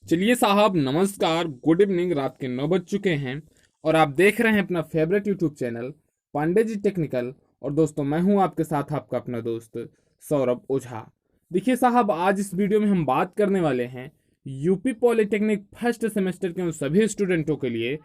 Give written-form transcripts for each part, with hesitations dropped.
चलिए साहब, नमस्कार, गुड इवनिंग। रात के 9 बज चुके हैं और आप देख रहे हैं अपना favourite YouTube channel Pandey ji technical. और दोस्तों, मैं हूं आपके साथ आपका अपना दोस्त सौरभ ओझा। देखिए साहब, आज इस वीडियो में हम बात करने वाले हैं यूपी पॉलिटेक्निक फर्स्ट सेमेस्टर के उन सभी स्टूडेंटों के लिए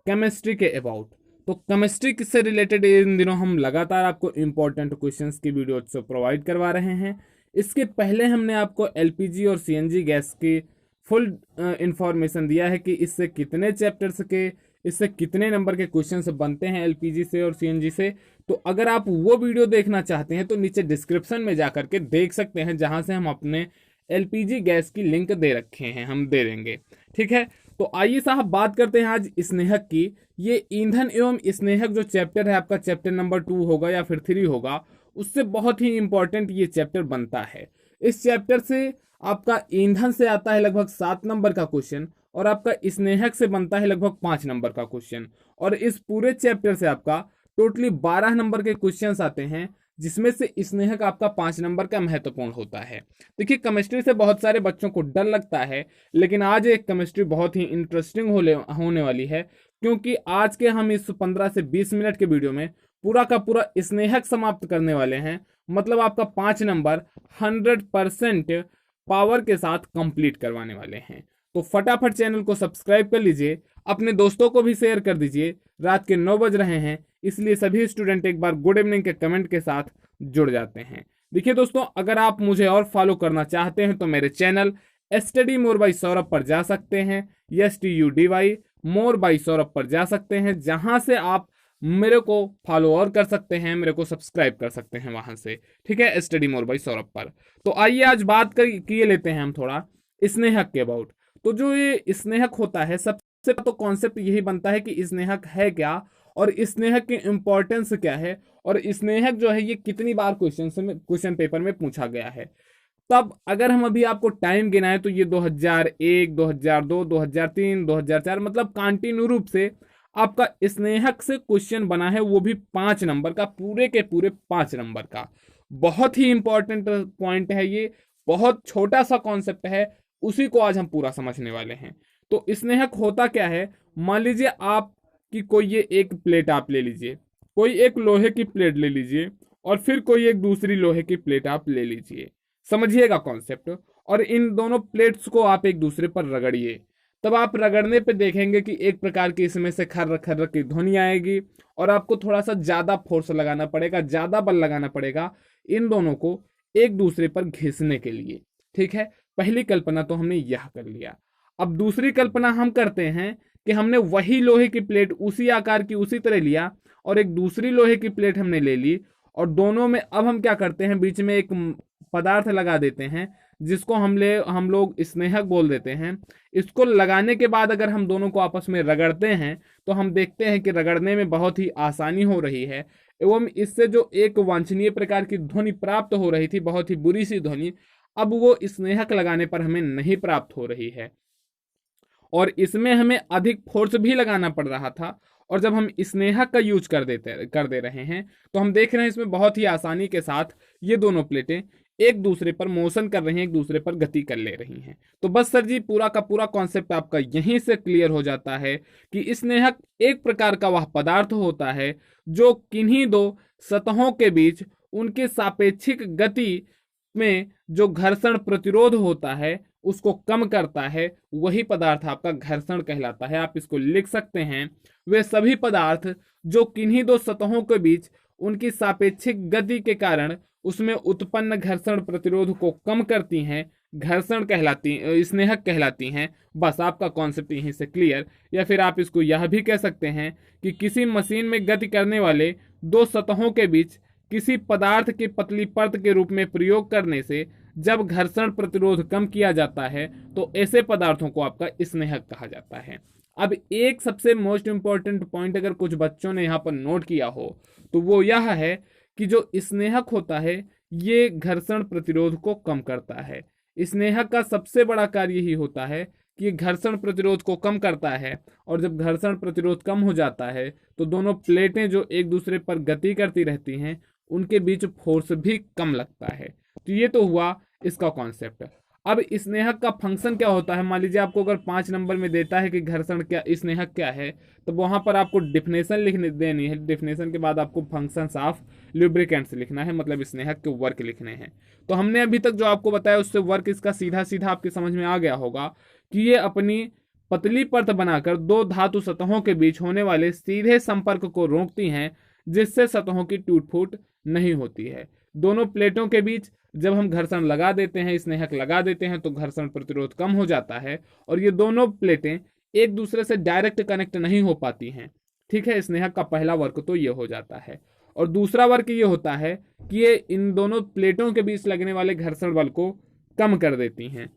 केमिस्ट्री के अबाउट। तो केमिस्ट्री से रिलेटेड इन दिनों हम लगातार आपको इंपॉर्टेंट क्वेश्चंस की वीडियो प्रोवाइड करवा रहे हैं। इसके पहले हमने आपको एलपीजी और सीएनजी गैस की फुल इंफॉर्मेशन दिया है कि इससे कितने चैप्टर्स के, इससे कितने नंबर के क्वेश्चंस बनते हैं एलपीजी से और सीएनजी से। तो अगर आप वो वीडियो देखना चाहते हैं तो नीचे डिस्क्रिप्शन में जाकर के देख सकते हैं, जहां से हम अपने एलपीजी गैस की लिंक दे रखे हैं, हम दे देंगे। ठीक है, तो आइए साहब बात करते हैं आज स्नेहक की। ये ईंधन एवं स्नेहक जो चैप्टर है आपका, चैप्टर नंबर 2 होगा या फिर 3 होगा, उससे बहुत ही इंपॉर्टेंट ये चैप्टर बनता है। इस चैप्टर से आपका ईंधन से आता है लगभग 7 नंबर का क्वेश्चन और आपका स्नेहक से बनता है लगभग 5 नंबर का क्वेश्चन। और इस पूरे चैप्टर से आपका टोटली 12 नंबर के क्वेश्चंस आते हैं, जिसमें से स्नेहक आपका 5 नंबर का महत्वपूर्ण होता है। देखिए, केमिस्ट्री से बहुत सारे बच्चों को डर लगता है, लेकिन आज एक केमिस्ट्री बहुत ही इंटरेस्टिंग होने वाली है, क्योंकि आज के हम इस 15 से 20 मिनट के वीडियो में पूरा का पूरा स्नेहक समाप्त करने वाले हैं। मतलब आपका 5 नंबर 100% पावर के साथ कंप्लीट करवाने वाले हैं। तो फटाफट चैनल को सब्सक्राइब कर लीजिए, अपने दोस्तों को भी शेयर कर दीजिए। रात के 9 बज रहे हैं, इसलिए सभी स्टूडेंट एक बार गुड इवनिंग के कमेंट के साथ जुड़ जाते हैं। देखिए दोस्तों, अगर आप मुझे और फॉलो करना चाहते हैं तो मेरे channel study more by Saurabh पर जा सकते हैं, STUDY मोर बाई सौरभ पर जा सकते हैं, जहां से आप मेरे को फॉलो और कर सकते हैं, मेरे को सब्सक्राइब कर सकते हैं वहां से। ठीक है, स्टडी मोर बाई सौरभ पर। तो आइए आज बात कर किए लेते हैं हम थोड़ा स्नेहक के अबाउट। तो जो ये स्नेहक होता है, सबसे तो कॉन्सेप्ट यही बनता है कि स्नेहक है क्या और स्नेहक की इंपॉर्टेंस क्या है, और स्नेहक जो है ये कितनी बार क्वेश्चन पेपर में पूछा गया है। तब अगर हम अभी आपको टाइम गिनाएं तो ये 2001, 2002, 2003, 2004, मतलब कंटिन्यू रूप से आपका स्नेहक से क्वेश्चन बना है, वो भी 5 नंबर का, पूरे के पूरे 5 नंबर का। बहुत ही इंपॉर्टेंट पॉइंट है ये, बहुत छोटा सा कॉन्सेप्ट है, उसी को आज हम पूरा समझने वाले हैं। तो स्नेहक होता क्या है, मान लीजिए आपकी कोई ये एक प्लेट आप ले लीजिए, कोई एक लोहे की प्लेट ले लीजिए, और फिर कोई एक दूसरी लोहे की प्लेट आप ले लीजिए। समझिएगा कॉन्सेप्ट। और इन दोनों प्लेट्स को आप एक दूसरे पर रगड़िए। तब आप रगड़ने पे देखेंगे कि एक प्रकार की इसमें से खर्र खर्र की ध्वनि आएगी, और आपको थोड़ा सा ज्यादा फोर्स लगाना पड़ेगा, ज्यादा बल लगाना पड़ेगा इन दोनों को एक दूसरे पर घिसने के लिए। ठीक है, पहली कल्पना तो हमने यह कर लिया। अब दूसरी कल्पना हम करते हैं कि हमने वही लोहे की प्लेट उसी आकार की उसी तरह लिया, और एक दूसरी लोहे की प्लेट हमने ले ली, और दोनों में अब हम क्या करते हैं, बीच में एक पदार्थ लगा देते हैं, जिसको हम लोग स्नेहक बोल देते हैं। इसको लगाने के बाद अगर हम दोनों को आपस में रगड़ते हैं तो हम देखते हैं कि रगड़ने में बहुत ही आसानी हो रही है, एवं इससे जो एक वांछनीय प्रकार की ध्वनि प्राप्त हो रही थी, बहुत ही बुरी सी ध्वनि, अब वो स्नेहक लगाने पर हमें नहीं प्राप्त हो रही है, और इसमें हमें अधिक फोर्स भी लगाना पड़ रहा था। और जब हम स्नेहक का यूज कर दे रहे हैं तो हम देख रहे हैं इसमें बहुत ही आसानी के साथ ये दोनों प्लेटें एक दूसरे पर मोशन कर रही हैं, एक दूसरे पर गति कर ले रही हैं। तो बस सर जी, पूरा का पूरा कॉन्सेप्ट आपका यहीं से क्लियर हो जाता है कि स्नेहक एक प्रकार का वह पदार्थ होता है जो किन्हीं दो सतहों के बीच उनके सापेक्षिक गति में जो घर्षण प्रतिरोध होता है उसको कम करता है। वही पदार्थ आपका घर्षण कहलाता है। आप इसको लिख सकते हैं, वे सभी पदार्थ जो किन्हीं दो सतहों के बीच उनकी सापेक्षिक गति के कारण उसमें उत्पन्न घर्षण प्रतिरोध को कम करती हैं, घर्षण कहलाती, स्नेहक कहलाती हैं। बस आपका कॉन्सेप्ट यहीं से क्लियर। या फिर आप इसको यह भी कह सकते हैं कि किसी मशीन में गति करने वाले दो सतहों के बीच किसी पदार्थ की पतली परत के रूप में प्रयोग करने से जब घर्षण प्रतिरोध कम किया जाता है तो ऐसे पदार्थों को आपका स्नेहक कहा जाता है। अब एक सबसे मोस्ट इंपॉर्टेंट पॉइंट अगर कुछ बच्चों ने यहाँ पर नोट किया हो तो वो यह है कि जो स्नेहक होता है ये घर्षण प्रतिरोध को कम करता है। स्नेहक का सबसे बड़ा कार्य यही होता है कि घर्षण प्रतिरोध को कम करता है, और जब घर्षण प्रतिरोध कम हो जाता है तो दोनों प्लेटें जो एक दूसरे पर गति करती रहती हैं उनके बीच फोर्स भी कम लगता है। तो ये तो हुआ इसका कॉन्सेप्ट। अब स्नेहक का फंक्शन क्या होता है, मान लीजिए आपको अगर 5 नंबर में देता है कि घर्षण क्या स्नेहक क्या है, तो वहां पर आपको डिफिनेशन लिखने देनी है। डिफिनेशन के बाद आपको फंक्शंस ऑफ लुब्रिकेंट्स लिखना है, मतलब स्नेहक के वर्क लिखने हैं। तो हमने अभी तक जो आपको बताया उससे वर्क इसका सीधा सीधा आपके समझ में आ गया होगा कि ये अपनी पतली परत बनाकर दो धातु सतहों के बीच होने वाले सीधे संपर्क को रोकती हैं, जिससे सतहों की टूट फूट नहीं होती है। दोनों प्लेटों के बीच जब हम घर्षण लगा देते हैं, स्नेहक लगा देते हैं, तो घर्षण प्रतिरोध कम हो जाता है और ये दोनों प्लेटें एक दूसरे से डायरेक्ट कनेक्ट नहीं हो पाती हैं। ठीक है, स्नेहक का पहला वर्क तो ये हो जाता है। और दूसरा वर्क ये होता है कि ये इन दोनों प्लेटों के बीच लगने वाले घर्षण बल को कम कर देती हैं।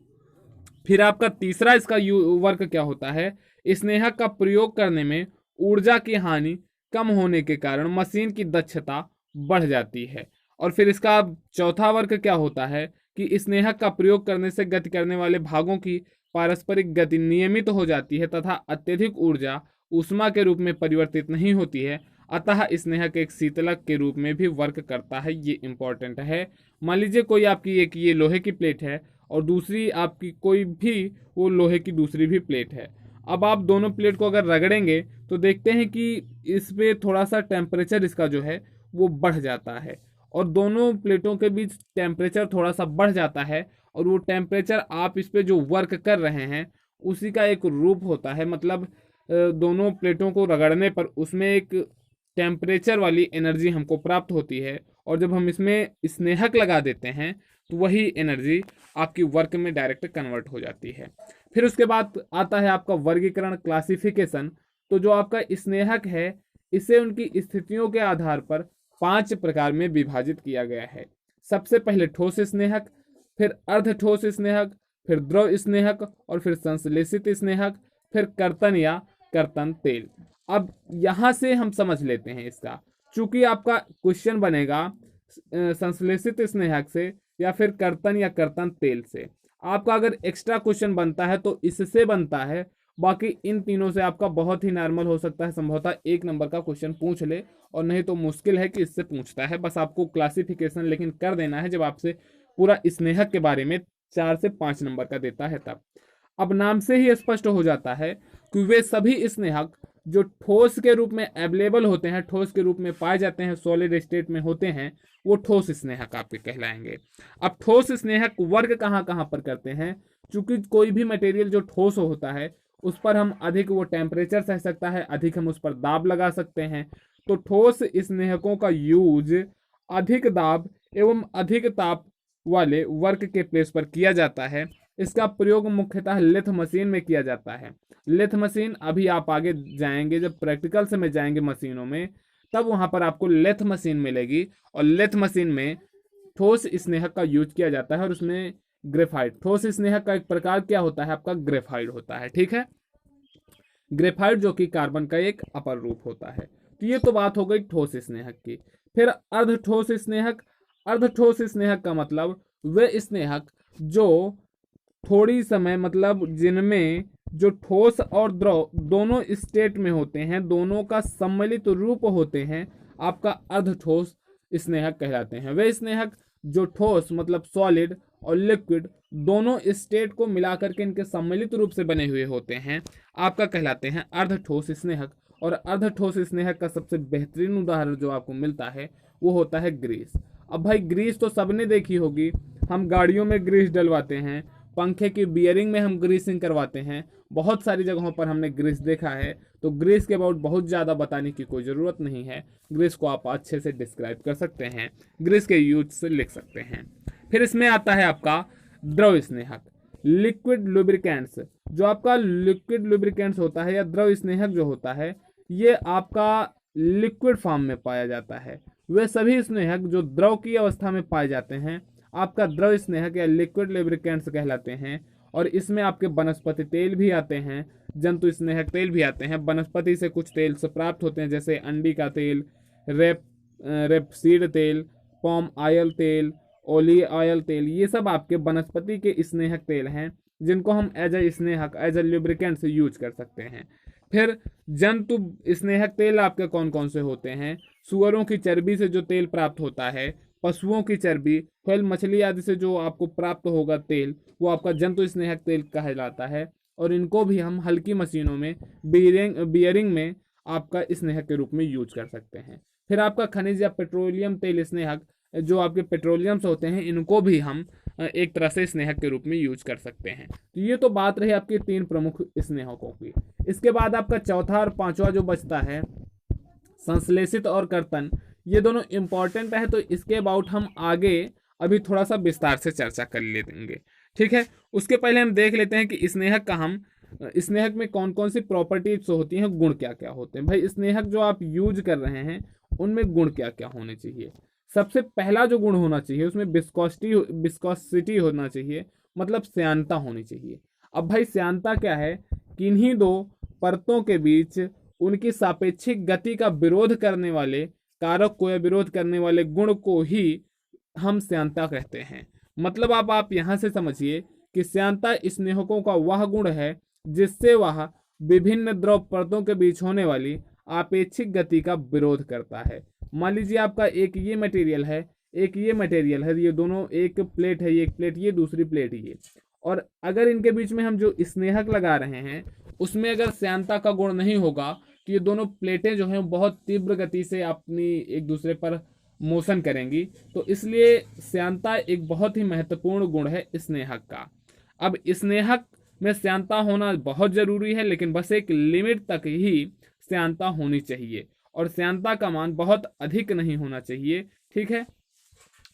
फिर आपका तीसरा इसका वर्क क्या होता है, स्नेहक का प्रयोग करने में ऊर्जा की हानि कम होने के कारण मशीन की दक्षता बढ़ जाती है। और फिर इसका चौथा वर्क क्या होता है कि स्नेहक का प्रयोग करने से गति करने वाले भागों की पारस्परिक गति नियमित हो जाती है तथा अत्यधिक ऊर्जा ऊष्मा के रूप में परिवर्तित नहीं होती है। अतः स्नेहक एक शीतलक के रूप में भी वर्क करता है। ये इंपॉर्टेंट है। मान लीजिए कोई आपकी एक ये लोहे की प्लेट है और दूसरी आपकी कोई भी वो लोहे की दूसरी भी प्लेट है। अब आप दोनों प्लेट को अगर रगड़ेंगे तो देखते हैं कि इस पे थोड़ा सा टेम्परेचर इसका जो है वो बढ़ जाता है और दोनों प्लेटों के बीच टेम्परेचर थोड़ा सा बढ़ जाता है और वो टेम्परेचर आप इस पे जो वर्क कर रहे हैं उसी का एक रूप होता है। मतलब दोनों प्लेटों को रगड़ने पर उसमें एक टेम्परेचर वाली एनर्जी हमको प्राप्त होती है और जब हम इसमें स्नेहक लगा देते हैं तो वही एनर्जी आपकी वर्क में डायरेक्ट कन्वर्ट हो जाती है। फिर उसके बाद आता है आपका वर्गीकरण, क्लासिफिकेशन। तो जो आपका स्नेहक है इसे उनकी स्थितियों के आधार पर 5 प्रकार में विभाजित किया गया है। सबसे पहले ठोस स्नेहक, फिर अर्ध ठोस स्नेहक, फिर द्रव स्नेहक और फिर संश्लेषित स्नेहक, फिर कर्तन या कर्तन तेल। अब यहां से हम समझ लेते हैं इसका, चूंकि आपका क्वेश्चन बनेगा संश्लेषित स्नेहक से या फिर कर्तन या कर्तन तेल से। आपका अगर एक्स्ट्रा क्वेश्चन बनता है तो इससे बनता है, बाकी इन तीनों से आपका बहुत ही नॉर्मल हो सकता है, संभवतः 1 नंबर का क्वेश्चन पूछ ले और नहीं तो मुश्किल है कि इससे पूछता है। बस आपको क्लासिफिकेशन लेकिन कर देना है जब आपसे पूरा स्नेहक के बारे में 4 से 5 नंबर का देता है तब। अब नाम से ही स्पष्ट हो जाता है कि वे सभी स्नेहक जो ठोस के रूप में अवेलेबल होते हैं, ठोस के रूप में पाए जाते हैं, सॉलिड स्टेट में होते हैं, वो ठोस स्नेहक आपके कहलाएंगे। अब ठोस स्नेहक वर्ग कहाँ कहाँ पर करते हैं, क्योंकि कोई भी मटेरियल जो ठोस होता है उस पर हम अधिक वो टेम्परेचर सह सकता है, अधिक हम उस पर दाब लगा सकते हैं। तो ठोस स्नेहकों का यूज अधिक दाब एवं अधिक ताप वाले वर्क के प्लेस पर किया जाता है। इसका प्रयोग मुख्यतः लेथ मशीन में किया जाता है। लेथ मशीन अभी आप आगे जाएंगे जब प्रैक्टिकल्स में जाएंगे मशीनों में, तब वहां पर आपको लेथ मशीन मिलेगी और लेथ मशीन में ठोस स्नेहक का यूज किया जाता है और उसमें ग्रेफाइट, ठोस स्नेहक का एक प्रकार क्या होता है आपका ग्रेफाइट होता है। ठीक है, ग्रेफाइट जो कि कार्बन का एक अपर रूप होता है। तो ये तो बात हो गई ठोस स्नेहक की। फिर अर्ध ठोस स्नेहक। अर्ध ठोस स्नेहक का मतलब वे स्नेहक जो थोड़ी समय मतलब जिनमें जो ठोस और द्रव दोनों स्टेट में होते हैं, दोनों का सम्मिलित रूप होते हैं, आपका अर्ध ठोस स्नेहक कहलाते हैं। वे स्नेहक जो ठोस मतलब सॉलिड और लिक्विड दोनों स्टेट को मिलाकर के इनके सम्मिलित रूप से बने हुए होते हैं, आपका कहलाते हैं अर्ध ठोस स्नेहक। और अर्ध ठोस स्नेहक का सबसे बेहतरीन उदाहरण जो आपको मिलता है वो होता है ग्रीस। अब भाई ग्रीस तो सबने देखी होगी, हम गाड़ियों में ग्रीस डलवाते हैं, पंखे की बियरिंग में हम ग्रीसिंग करवाते हैं, बहुत सारी जगहों पर हमने ग्रीस देखा है। तो ग्रीस के अबाउट बहुत ज़्यादा बताने की कोई ज़रूरत नहीं है, ग्रीस को आप अच्छे से डिस्क्राइब कर सकते हैं, ग्रीस के यूज से लिख सकते हैं। फिर इसमें आता है आपका द्रव स्नेहक, लिक्विड लुब्रिकेंट्स। जो आपका लिक्विड लुब्रिकेंट्स होता है या द्रव स्नेहक जो होता है ये आपका लिक्विड फॉर्म में पाया जाता है। वे सभी स्नेहक जो द्रव की अवस्था में पाए जाते हैं आपका द्रव स्नेहक या लिक्विड लुब्रिकेंट्स कहलाते हैं। और इसमें आपके वनस्पति तेल भी आते हैं, जंतु स्नेहक तेल भी आते हैं। वनस्पति से कुछ तेल से प्राप्त होते हैं जैसे अंडी का तेल, रेपसीड तेल, पॉम ऑयल तेल, ओलिव ऑयल तेल, ये सब आपके वनस्पति के स्नेहक तेल हैं जिनको हम एज ए स्नेहक एज ए लुब्रिकेंट से यूज कर सकते हैं। फिर जंतु स्नेहक तेल आपके कौन कौन से होते हैं, सुअरों की चर्बी से जो तेल प्राप्त होता है पशुओं की चर्बी, व्हेल, मछली आदि से जो आपको प्राप्त होगा तेल, वो आपका जंतु स्नेहक तेल कहलाता है। और इनको भी हम हल्की मशीनों में, बियरिंग में आपका स्नेहक के रूप में यूज कर सकते हैं। फिर आपका खनिज या पेट्रोलियम तेल स्नेहक, जो आपके पेट्रोलियम्स होते हैं, इनको भी हम एक तरह से स्नेहक के रूप में यूज कर सकते हैं। तो ये तो बात रही आपकी 3 प्रमुख स्नेहकों की। इसके बाद आपका चौथा और पांचवा जो बचता है, संश्लेषित और कर्तन, ये दोनों इंपॉर्टेंट है, तो इसके अबाउट हम आगे अभी थोड़ा सा विस्तार से चर्चा कर लेंगे। ठीक है, उसके पहले हम देख लेते हैं कि स्नेहक में कौन कौन सी प्रॉपर्टीज होती हैं, गुण क्या क्या होते हैं। भाई स्नेहक जो आप यूज कर रहे हैं उनमें गुण क्या क्या होने चाहिए। सबसे पहला जो गुण होना चाहिए उसमें विस्कोसिटी होना चाहिए, मतलब श्यानता होनी चाहिए। अब भाई श्यानता क्या है, किन्हीं दो परतों के बीच उनकी सापेक्षिक गति का विरोध करने वाले कारक को या विरोध करने वाले गुण को ही हम श्यानता कहते हैं। मतलब आप यहां से समझिए कि श्यानता स्नेहकों का वह गुण है जिससे वह विभिन्न द्रव परतों के बीच होने वाली आपेक्षिक गति का विरोध करता है। मान लीजिए आपका एक ये मटेरियल है, एक ये मटेरियल है, ये दोनों, एक प्लेट है, ये एक प्लेट, ये दूसरी प्लेट ये, और अगर इनके बीच में हम जो स्नेहक लगा रहे हैं उसमें अगर श्यानता का गुण नहीं होगा तो ये दोनों प्लेटें जो हैं बहुत तीव्र गति से अपनी एक दूसरे पर मोशन करेंगी। तो इसलिए श्यानता एक बहुत ही महत्वपूर्ण गुण है स्नेहक का। अब स्नेहक में श्यानता होना बहुत जरूरी है, लेकिन बस एक लिमिट तक ही श्यानता होनी चाहिए और श्यानता का मान बहुत अधिक नहीं होना चाहिए। ठीक है,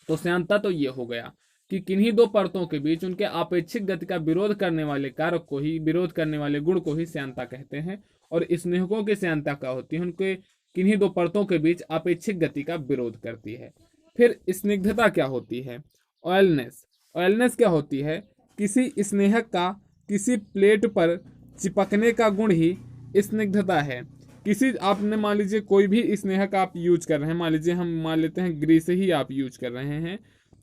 तो श्यानता तो ये हो गया कि किन्हीं दो परतों के बीच उनके आपेक्षिक गति का विरोध करने वाले कारक को ही, विरोध करने वाले गुण को ही श्यानता कहते हैं। और स्नेहकों की श्यानता क्या होती है, उनके किन्हीं दो परतों के बीच आपेक्षिक गति का विरोध करती है। फिर स्निग्धता क्या होती है, ऑयलनेस। ऑयलनेस क्या होती है, किसी स्नेहक का किसी प्लेट पर चिपकने का गुण ही स्निग्धता है। किसी, आपने मान लीजिए कोई भी स्नेहक आप यूज कर रहे हैं, मान लीजिए हम मान लेते हैं ग्रीस ही आप यूज कर रहे हैं,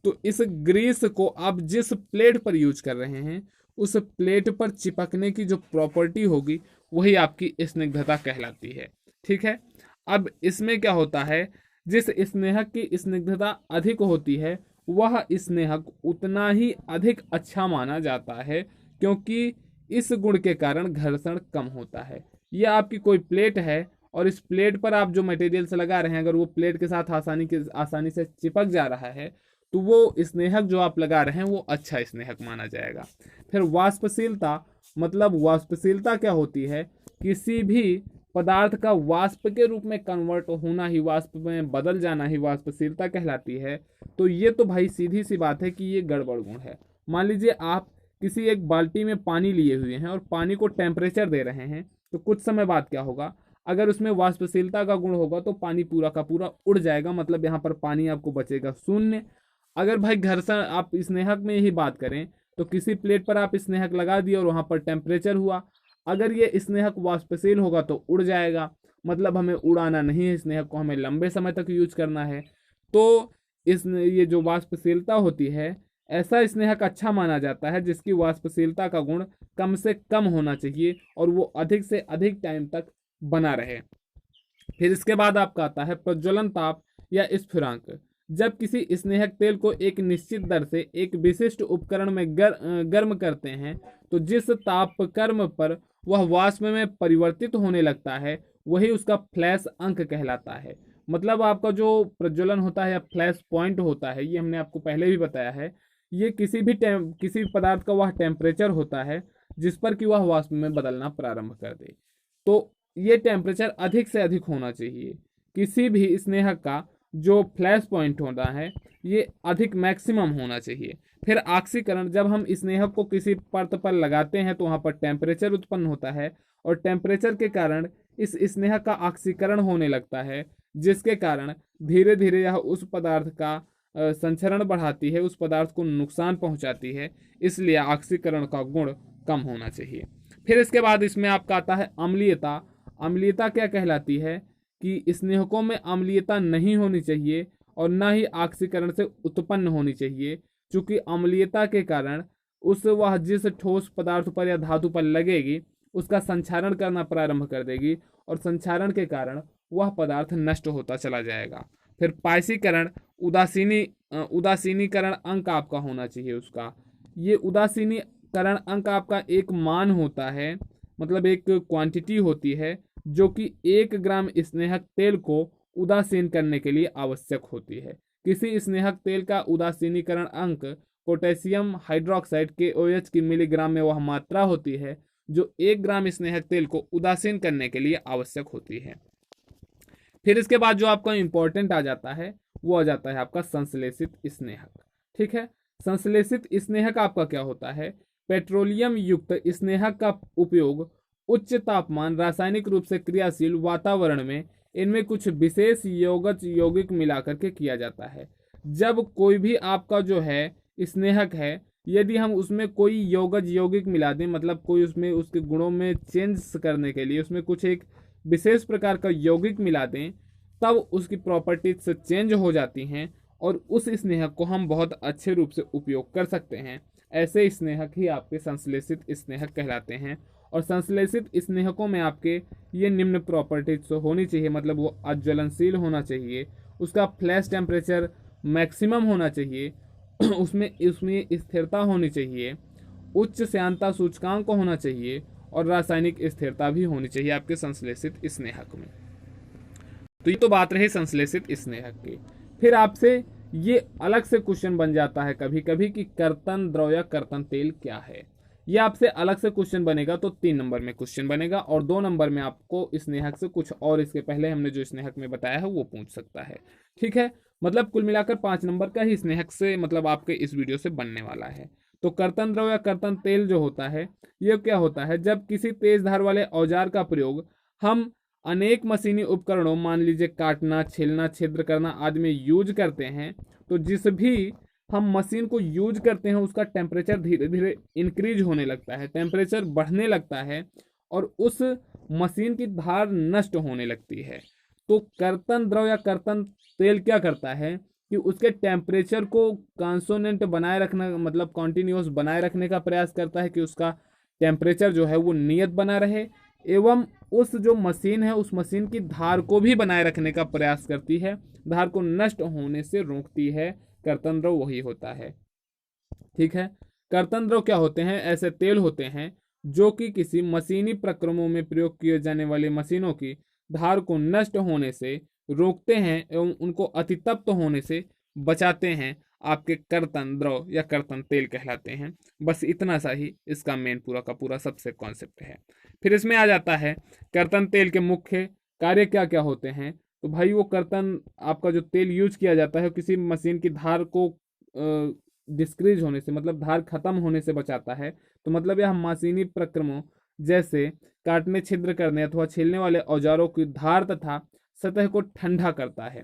तो इस ग्रीस को आप जिस प्लेट पर यूज कर रहे हैं उस प्लेट पर चिपकने की जो प्रॉपर्टी होगी वही आपकी स्निग्धता कहलाती है। ठीक है, अब इसमें क्या होता है, जिस स्नेहक की स्निग्धता अधिक होती है वह स्नेहक उतना ही अधिक अच्छा माना जाता है, क्योंकि इस गुण के कारण घर्षण कम होता है। यह आपकी कोई प्लेट है और इस प्लेट पर आप जो मटेरियल से लगा रहे हैं अगर वो प्लेट के साथ आसानी से चिपक जा रहा है तो वो स्नेहक जो आप लगा रहे हैं वो अच्छा स्नेहक माना जाएगा। फिर वाष्पशीलता, मतलब वाष्पशीलता क्या होती है, किसी भी पदार्थ का वाष्प के रूप में कन्वर्ट होना ही, वाष्प में बदल जाना ही वाष्पशीलता कहलाती है। तो ये तो भाई सीधी सी बात है कि ये गड़बड़ गुण है। मान लीजिए आप किसी एक बाल्टी में पानी लिए हुए हैं और पानी को टेम्परेचर दे रहे हैं, तो कुछ समय बाद क्या होगा, अगर उसमें वाष्पशीलता का गुण होगा तो पानी पूरा का पूरा उड़ जाएगा, मतलब यहाँ पर पानी आपको बचेगा शून्य। अगर भाई घर्षण, आप स्नेहक में ही बात करें तो किसी प्लेट पर आप स्नेहक लगा दिए और वहां पर टेम्परेचर हुआ, अगर ये स्नेहक वाष्पशील होगा तो उड़ जाएगा, मतलब हमें उड़ाना नहीं है स्नेहक को, हमें लंबे समय तक यूज करना है। तो ये जो वाष्पशीलता होती है, ऐसा स्नेहक अच्छा माना जाता है जिसकी वाष्पशीलता का गुण कम से कम होना चाहिए और वो अधिक से अधिक टाइम तक बना रहे। फिर इसके बाद आपका आता है प्रज्वलन ताप या स्फुरांक। जब किसी स्नेहक तेल को एक निश्चित दर से एक विशिष्ट उपकरण में गर्म करते हैं तो जिस तापक्रम पर वह वाष्प में परिवर्तित होने लगता है वही उसका फ्लैश अंक कहलाता है। मतलब आपका जो प्रज्वलन होता है या फ्लैश पॉइंट होता है, ये हमने आपको पहले भी बताया है, ये किसी पदार्थ का वह टेम्परेचर होता है जिस पर कि वह वाष्प में बदलना प्रारंभ कर दे। तो ये टेम्परेचर अधिक से अधिक होना चाहिए। किसी भी स्नेहक का जो फ्लैश पॉइंट होता है ये अधिक मैक्सिमम होना चाहिए। फिर ऑक्सीकरण, जब हम स्नेहक को किसी परत पर लगाते हैं तो वहां पर टेम्परेचर उत्पन्न होता है और टेम्परेचर के कारण इस स्नेहक का ऑक्सीकरण होने लगता है, जिसके कारण धीरे धीरे यह उस पदार्थ का संचरण बढ़ाती है, उस पदार्थ को नुकसान पहुंचाती है, इसलिए ऑक्सीकरण का गुण कम होना चाहिए। फिर इसके बाद इसमें आपका आता है अम्लीयता। अम्लीयता क्या कहलाती है कि स्नेहकों में अम्लीयता नहीं होनी चाहिए और न ही ऑक्सीकरण से उत्पन्न होनी चाहिए, क्योंकि अम्लीयता के कारण वह जिस ठोस पदार्थ पर या धातु पर लगेगी उसका संक्षारण करना प्रारंभ कर देगी और संक्षारण के कारण वह पदार्थ नष्ट होता चला जाएगा। फिर पायसीकरण उदासीनीकरण अंक आपका होना चाहिए उसका। ये उदासीनीकरण अंक आपका एक मान होता है, मतलब एक क्वांटिटी होती है जो कि 1 ग्राम स्नेहक तेल को उदासीन करने के लिए आवश्यक होती है। किसी स्नेहक तेल का उदासीनीकरण अंक पोटेशियम हाइड्रोक्साइड KOH की मिलीग्राम में वह मात्रा होती है जो 1 ग्राम स्नेहक तेल को उदासीन करने के लिए आवश्यक होती है। फिर इसके बाद जो आपका इंपॉर्टेंट आ जाता है वो आ जाता है आपका संश्लेषित स्नेहक। ठीक है, संश्लेषित स्नेहक आपका क्या होता है? पेट्रोलियम युक्त स्नेहक का उपयोग उच्च तापमान रासायनिक रूप से क्रियाशील वातावरण में इनमें कुछ विशेष यौगिक मिलाकर के किया जाता है। जब कोई भी आपका जो है स्नेहक है, यदि हम उसमें कोई यौगिक मिला दें, मतलब कोई उसमें उसके गुणों में चेंज करने के लिए उसमें कुछ एक विशेष प्रकार का यौगिक मिला दें, तब उसकी प्रॉपर्टीज से चेंज हो जाती हैं और उस स्नेहक को हम बहुत अच्छे रूप से उपयोग कर सकते हैं। ऐसे स्नेहक ही आपके संश्लेषित स्नेहक कहलाते हैं। और संश्लेषित स्नेहकों में आपके ये निम्न प्रॉपर्टीज होनी चाहिए, मतलब वो अज्वलनशील होना चाहिए, उसका फ्लैश टेम्परेचर मैक्सिमम होना चाहिए, उसमें उसमें स्थिरता होनी चाहिए, उच्च श्यानता सूचकांक होना चाहिए और रासायनिक स्थिरता भी होनी चाहिए आपके संश्लेषित स्नेहक में। तो ये तो बात रही संश्लेषित स्नेहक की। फिर आपसे ये अलग से क्वेश्चन बन जाता है कभी कभी कि कर्तन द्रव या कर्तन तेल क्या है। ये आपसे अलग से क्वेश्चन बनेगा, तो 3 नंबर में क्वेश्चन बनेगा और 2 नंबर में आपको स्नेहक से कुछ और इसके पहले हमने जो स्नेहक में बताया है वो पूछ सकता है। ठीक है, मतलब कुल मिलाकर 5 नंबर का ही स्नेहक से मतलब आपके इस वीडियो से बनने वाला है। तो कर्तन द्रव या कर्तन तेल जो होता है ये क्या होता है? जब किसी तेज धार वाले औजार का प्रयोग हम अनेक मशीनी उपकरणों, मान लीजिए काटना, छीलना, छिद्र करना आदि में यूज करते हैं, तो जिस भी हम मशीन को यूज करते हैं उसका टेम्परेचर धीरे धीरे इंक्रीज होने लगता है, टेम्परेचर बढ़ने लगता है और उस मशीन की धार नष्ट होने लगती है। तो कर्तन द्रव या कर्तन तेल क्या करता है कि उसके टेम्परेचर को कॉन्सोनेंट बनाए रखना, मतलब कॉन्टिन्यूस बनाए रखने का प्रयास करता है कि उसका टेम्परेचर जो है वो नियत बना रहे, एवं उस जो मशीन है उस मशीन की धार को भी बनाए रखने का प्रयास करती है, धार को नष्ट होने से रोकती है। कर्तन द्रव वही होता है। ठीक है, कर्तन द्रव क्या होते हैं? ऐसे तेल होते हैं जो कि किसी मशीनी प्रक्रमों में प्रयोग किए जाने वाली मशीनों की धार को नष्ट होने से रोकते हैं एवं उनको अतितप्त होने से बचाते हैं, आपके कर्तन द्रव या कर्तन तेल कहलाते हैं। बस इतना सा ही इसका मेन पूरा का पूरा सबसे कॉन्सेप्ट है। फिर इसमें आ जाता है कर्तन तेल के मुख्य कार्य क्या क्या होते हैं। तो भाई वो कर्तन आपका जो तेल यूज किया जाता है किसी मशीन की धार को डिस्क्रीज होने से, मतलब धार खत्म होने से बचाता है। तो मतलब यह मशीनी प्रक्रमों जैसे काटने, छिद्र करने अथवा छीलने वाले औजारों की धार तथा सतह को ठंडा करता है।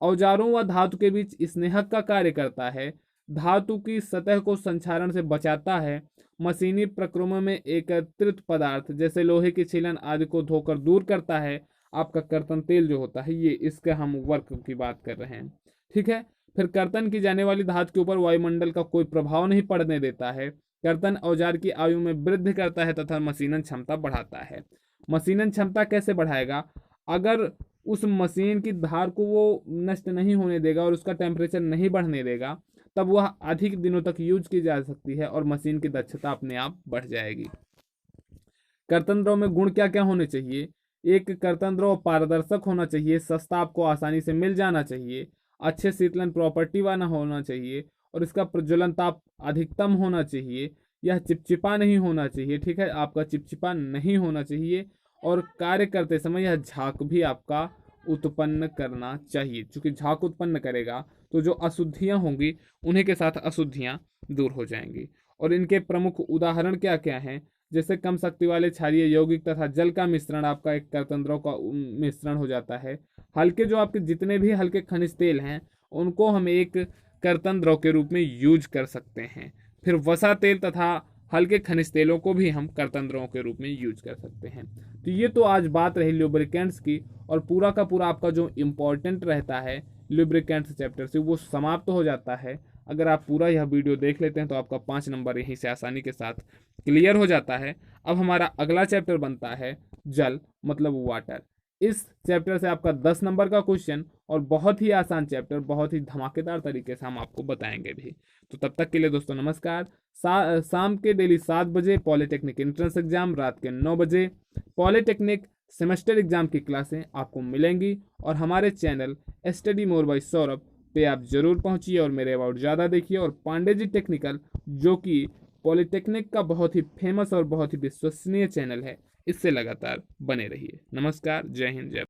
औजारों व धातु के बीच स्नेहक का कार्य करता है, धातु की सतह को संक्षारण से बचाता है, मशीनी प्रक्रमों में एकत्रित पदार्थ जैसे लोहे की छीलन आदि को धोकर दूर करता है। आपका कर्तन तेल जो होता है ये इसका हम वर्क की बात कर रहे हैं। ठीक है, फिर कर्तन की जाने वाली धातु के ऊपर वायुमंडल का कोई प्रभाव नहीं पड़ने देता है। कर्तन औजार की आयु में वृद्धि करता है तथा मशीनन क्षमता बढ़ाता है। मशीनन क्षमता कैसे बढ़ाएगा? अगर उस मशीन की धार को वो नष्ट नहीं होने देगा और उसका टेम्परेचर नहीं बढ़ने देगा, तब वह अधिक दिनों तक यूज की जा सकती है और मशीन की दक्षता अपने आप बढ़ जाएगी। कर्तन द्रव में गुण क्या क्या होने चाहिए? एक, कर्तन द्रव पारदर्शक होना चाहिए, सस्ता, आपको आसानी से मिल जाना चाहिए, अच्छे शीतलन प्रॉपर्टी वाला होना चाहिए और इसका प्रज्वलन ताप अधिकतम होना चाहिए। यह चिपचिपा नहीं होना चाहिए। ठीक है, आपका चिपचिपा नहीं होना चाहिए और कार्य करते समय यह झाग भी आपका उत्पन्न करना चाहिए, क्योंकि झाग उत्पन्न करेगा तो जो अशुद्धियां होंगी उन्हीं के साथ अशुद्धियां दूर हो जाएंगी। और इनके प्रमुख उदाहरण क्या क्या हैं? जैसे कम शक्ति वाले क्षारीय यौगिक तथा जल का मिश्रण आपका एक कर्तन द्रव का मिश्रण हो जाता है। हल्के जो आपके जितने भी हल्के खनिज तेल हैं उनको हम एक कर्तन द्रव के रूप में यूज कर सकते हैं। फिर वसा तेल तथा हल्के खनिज तेलों को भी हम कर्तन द्रवों के रूप में यूज कर सकते हैं। तो ये तो आज बात रही लुब्रिकेंट्स की, और पूरा का पूरा आपका जो इम्पोर्टेंट रहता है लुब्रिकेंट्स चैप्टर से वो समाप्त हो जाता है। अगर आप पूरा यह वीडियो देख लेते हैं तो आपका 5 नंबर यहीं से आसानी के साथ क्लियर हो जाता है। अब हमारा अगला चैप्टर बनता है जल, मतलब वाटर। इस चैप्टर से आपका 10 नंबर का क्वेश्चन और बहुत ही आसान चैप्टर बहुत ही धमाकेदार तरीके से हम आपको बताएंगे भी। तो तब तक के लिए दोस्तों नमस्कार। शाम के डेली 7 बजे पॉलिटेक्निक एंट्रेंस एग्जाम, रात के 9 बजे पॉलिटेक्निक सेमेस्टर एग्जाम की क्लासें आपको मिलेंगी। और हमारे channel study more by Saurabh पे आप जरूर पहुंचिए और मेरे अबाउट ज़्यादा देखिए। और पांडे जी टेक्निकल जो कि पॉलिटेक्निक का बहुत ही फेमस और बहुत ही विश्वसनीय चैनल है, इससे लगातार बने रहिए। नमस्कार, जय हिंद, जय